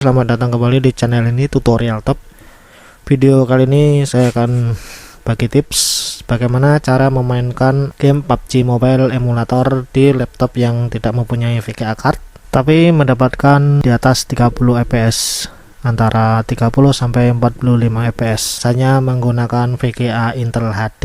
Selamat datang kembali di channel ini, tutorial top. Video kali ini saya akan bagi tips bagaimana cara memainkan game PUBG Mobile emulator di laptop yang tidak mempunyai VGA card tapi mendapatkan di atas 30 fps, antara 30 sampai 45 fps hanya menggunakan VGA Intel HD.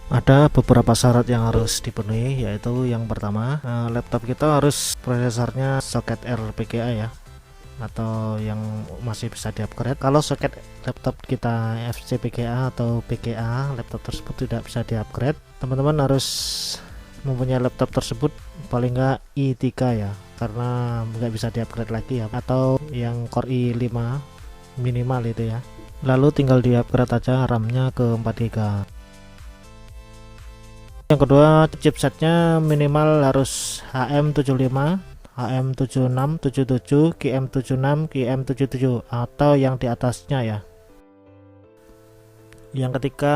Ada beberapa syarat yang harus dipenuhi, yaitu yang pertama, laptop kita harus prosesornya soket RPGA ya, atau yang masih bisa di-upgrade. Kalau soket laptop kita FCPGA atau PGA, laptop tersebut tidak bisa di-upgrade. Teman-teman harus mempunyai laptop tersebut paling enggak i3 ya, karena nggak bisa di-upgrade lagi ya, atau yang Core i5 minimal itu ya. Lalu tinggal di-upgrade aja RAM-nya ke 4GB. Yang kedua, chipsetnya minimal harus HM75, HM7677, QM76, QM77 atau yang di atasnya ya. Yang ketiga,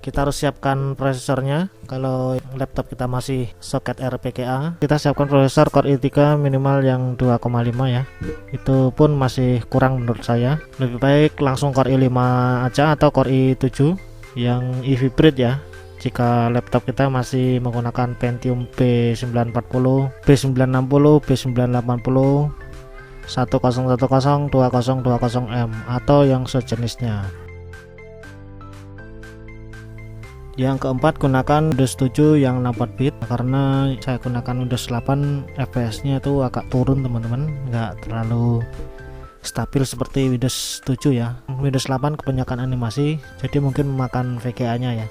kita harus siapkan prosesornya. Kalau laptop kita masih soket RPGA, kita siapkan prosesor Core i3 minimal yang 2,5 ya. Itu pun masih kurang menurut saya. Lebih baik langsung Core i5 aja atau Core i7 yang eVibrate ya, jika laptop kita masih menggunakan Pentium B940, B960, B980, 1010, 2020M atau yang sejenisnya. Yang keempat, gunakan Windows 7 yang 64 bit, karena saya gunakan Windows 8, fps nya itu agak turun teman-teman, nggak terlalu stabil seperti Windows 7 ya. Windows 8 kebanyakan animasi, jadi mungkin memakan VGA nya ya.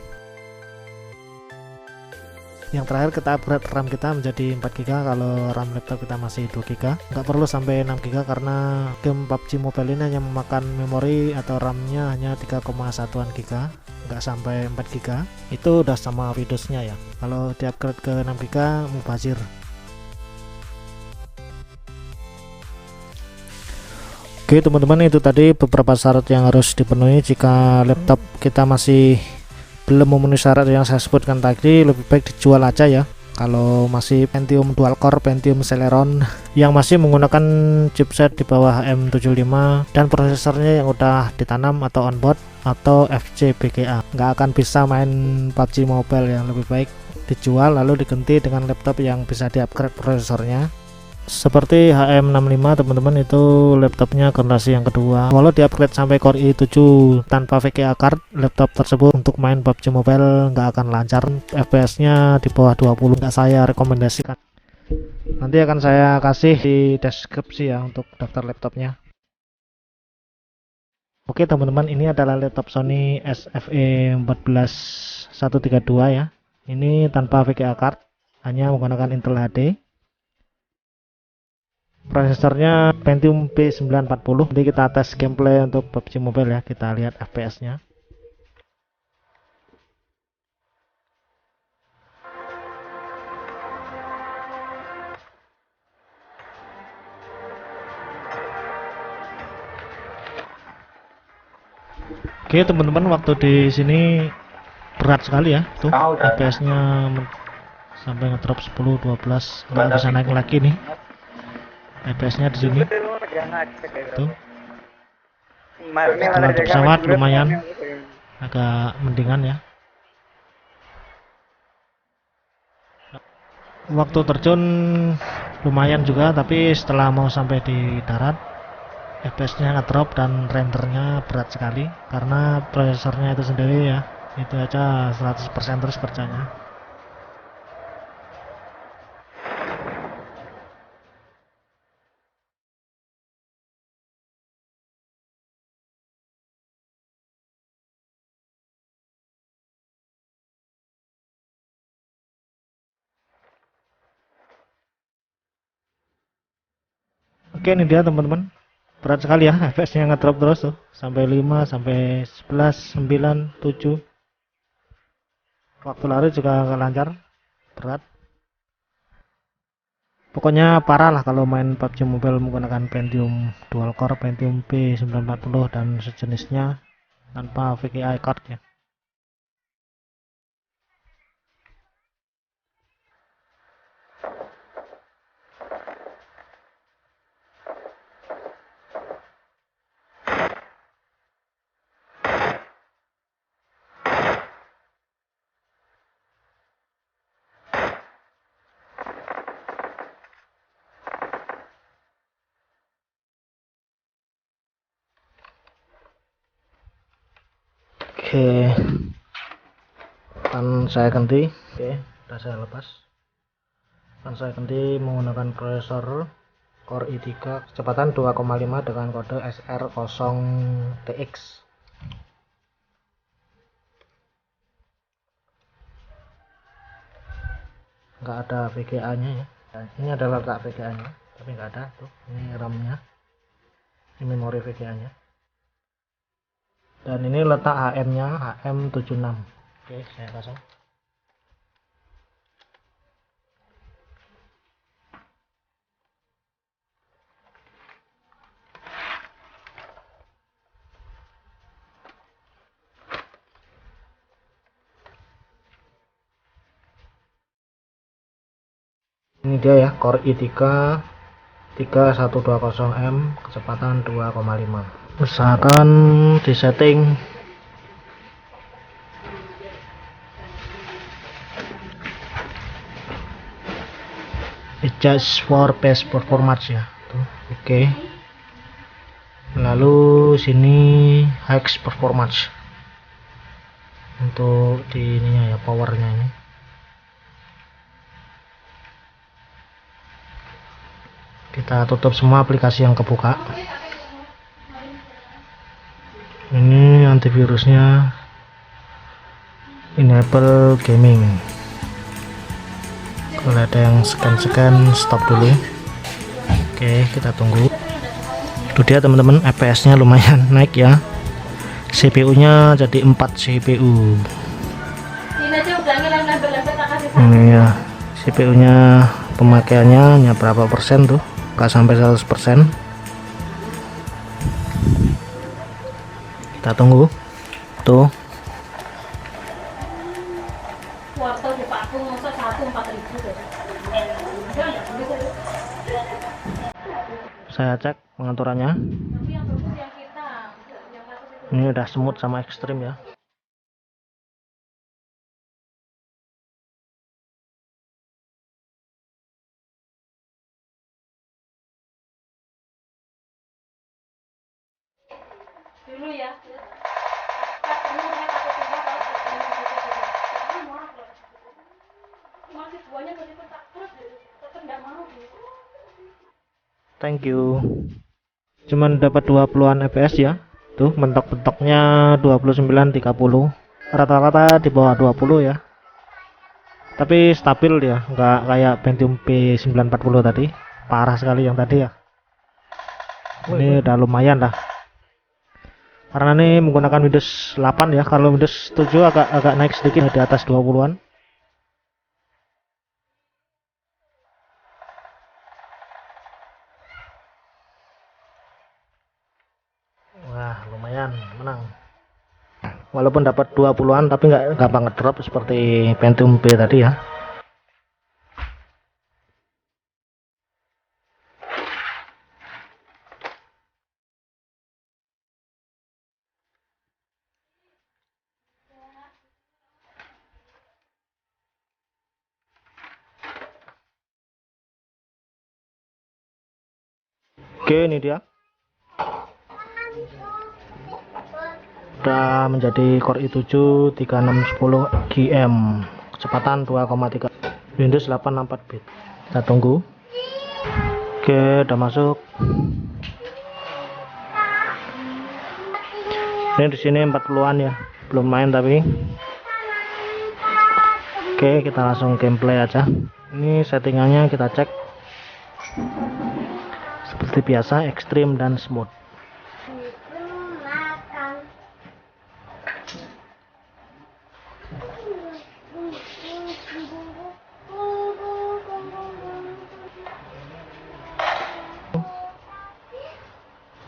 Yang terakhir, kita upgrade RAM kita menjadi 4GB kalau RAM laptop kita masih 2GB. Nggak perlu sampai 6GB karena game PUBG Mobile ini hanya memakan memori atau RAM-nya hanya 3,1 GB, nggak sampai 4GB. Itu udah sama Windows-nya ya. Kalau di upgrade ke 6GB mubazir. Oke teman-teman, itu tadi beberapa syarat yang harus dipenuhi jika laptop kita masih belum memenuhi syarat yang saya sebutkan tadi. Lebih baik dijual aja ya. Kalau masih Pentium dual core, Pentium Celeron yang masih menggunakan chipset di bawah M75 dan prosesornya yang udah ditanam atau onboard atau FCPGA, nggak akan bisa main PUBG Mobile ya. Lebih baik dijual lalu diganti dengan laptop yang bisa di-upgrade prosesornya. Seperti HM65 teman-teman, itu laptopnya generasi yang kedua. Walau di-upgrade sampai Core i7 tanpa VGA card, laptop tersebut untuk main PUBG Mobile nggak akan lancar, fps nya di bawah 20, nggak saya rekomendasikan. Nanti akan saya kasih di deskripsi ya untuk daftar laptopnya. Oke teman-teman, ini adalah laptop Sony SFE 14132 ya. Ini tanpa VGA card, hanya menggunakan Intel HD. Prosesornya Pentium B940. Jadi kita tes gameplay untuk PUBG Mobile ya, kita lihat fps nya. Oke teman-teman, waktu di sini berat sekali ya, tuh fps nya sampai ngedrop 10 12, nggak bisa naik lagi nih fps nya di sini tuh. Setelah untuk pesawat lumayan agak mendingan ya. Waktu terjun lumayan juga, tapi setelah mau sampai di darat fps nya ngedrop dan rendernya berat sekali karena prosesornya itu sendiri ya, itu aja 100% terus kerjanya. Oke, ini dia teman-teman, berat sekali ya FPS-nya, ngedrop terus tuh sampai 5, sampai 11, 9, 7. Waktu lari juga nggak lancar, berat. Pokoknya parah lah kalau main PUBG Mobile menggunakan Pentium dual core, Pentium P940 dan sejenisnya tanpa VGA card ya. Oke, akan saya ganti. Oke, sudah saya lepas. Akan saya ganti menggunakan prosesor Core i3 kecepatan 2,5 dengan kode SR0TX. Nggak ada VGA nya ya. Ini adalah letak VGA nya, tapi nggak ada tuh. Ini RAM nya, ini memori VGA nya, dan ini letak HM nya, HM76. Oke, saya pasang. Ini dia ya, Core i3 3120M, kecepatan 2,5. Usahakan disetting adjust for best performance ya tuh. Oke. Lalu sini high performance untuk di ininya ya, powernya ini. Kita tutup semua aplikasi yang kebuka. Ini antivirusnya, enable gaming. Kalau ada yang scan stop dulu. Oke, kita tunggu. Itu dia teman-teman, FPS nya lumayan naik ya. CPU nya jadi 4 CPU. Ini ya, CPU nya pemakaiannya hanya berapa persen tuh, nggak sampai 100%. Kita tunggu tuh. Saya cek pengaturannya, ini udah smooth sama ekstrim ya. Dulu ya. Thank you. Cuman dapat 20-an fps ya. Tuh mentok-mentoknya 29-30. Rata-rata di bawah 20 ya. Tapi stabil dia, nggak kayak Pentium P940 tadi. Parah sekali yang tadi ya. Ini udah lumayan lah. Karena ini menggunakan Windows 8 ya. Kalau Windows 7 agak naik sedikit di atas 20-an. Wah, lumayan menang. Walaupun dapat 20-an tapi nggak gampang ngedrop seperti Pentium P tadi ya. Oke, ini dia. Udah menjadi Core i7 3610 GM, kecepatan 2,3, Windows 8 64 bit. Kita tunggu. Oke, udah masuk. Ini di sini 40-an ya, belum main tapi. Oke, kita langsung gameplay aja. Ini settingannya kita cek. seperti biasa, ekstrim dan smooth.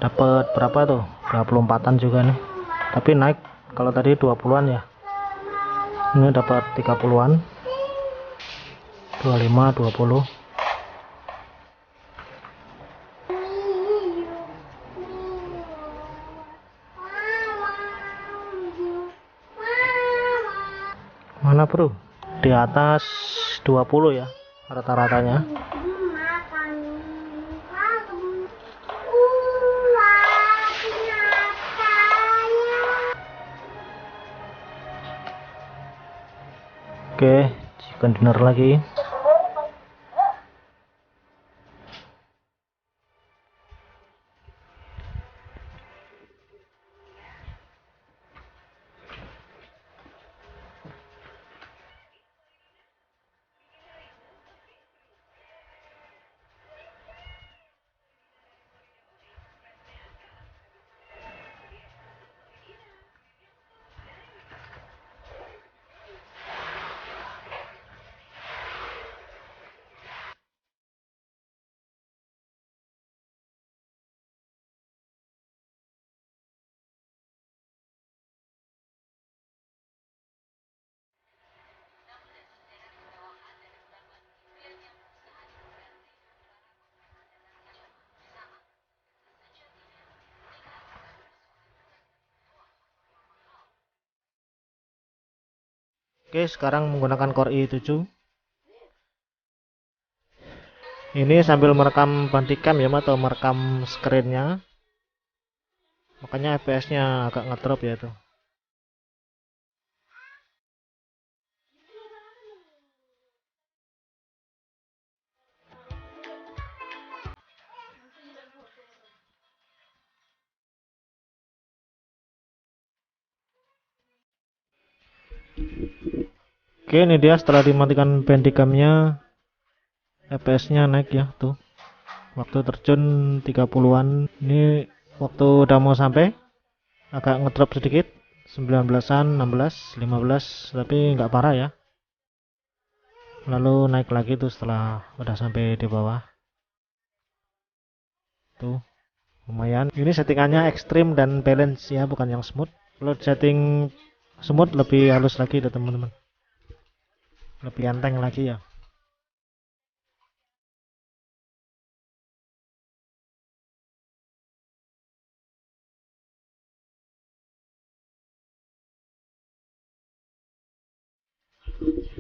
Dapat berapa tuh? 24-an juga nih. Tapi naik, kalau tadi 20-an ya. Ini dapat 30-an. 25, 20. Mana bro? Di atas 20 ya rata-ratanya. Oke, chicken dinner lagi. Oke, sekarang menggunakan Core i7. Ini sambil merekam Bandicam ya, atau merekam screen-nya. Makanya FPS-nya agak ngedrop ya itu. Oke, ini dia setelah dimatikan Bandicam-nya, FPS-nya naik ya tuh. Waktu terjun 30-an. Ini waktu udah mau sampai agak ngedrop sedikit, 19-an, 16, 15, tapi nggak parah ya. Lalu naik lagi tuh setelah udah sampai di bawah. Tuh, lumayan. Ini settingannya ekstrim dan balance ya, bukan yang smooth. Kalau setting smooth lebih halus lagi deh teman-teman. Lebih enteng lagi ya.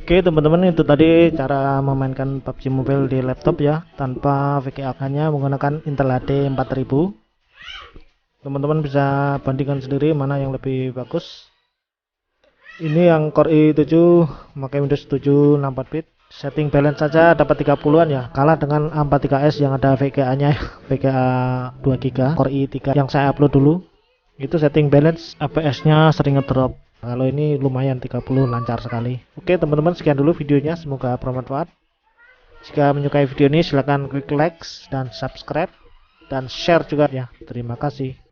Oke teman-teman, itu tadi cara memainkan PUBG Mobile di laptop ya, tanpa VGA-nya menggunakan Intel HD 4000. Teman-teman bisa bandingkan sendiri mana yang lebih bagus. Ini yang Core i7 memakai Windows 7 64 bit. Setting balance saja dapat 30-an ya, kalah dengan A43s yang ada VGA-nya, VGA 2 GB Core i3 yang saya upload dulu. Itu setting balance, FPS-nya sering ngedrop. Kalau ini lumayan 30, lancar sekali. Oke teman-teman, sekian dulu videonya, semoga bermanfaat. Jika menyukai video ini silahkan klik like dan subscribe dan share juga ya. Terima kasih.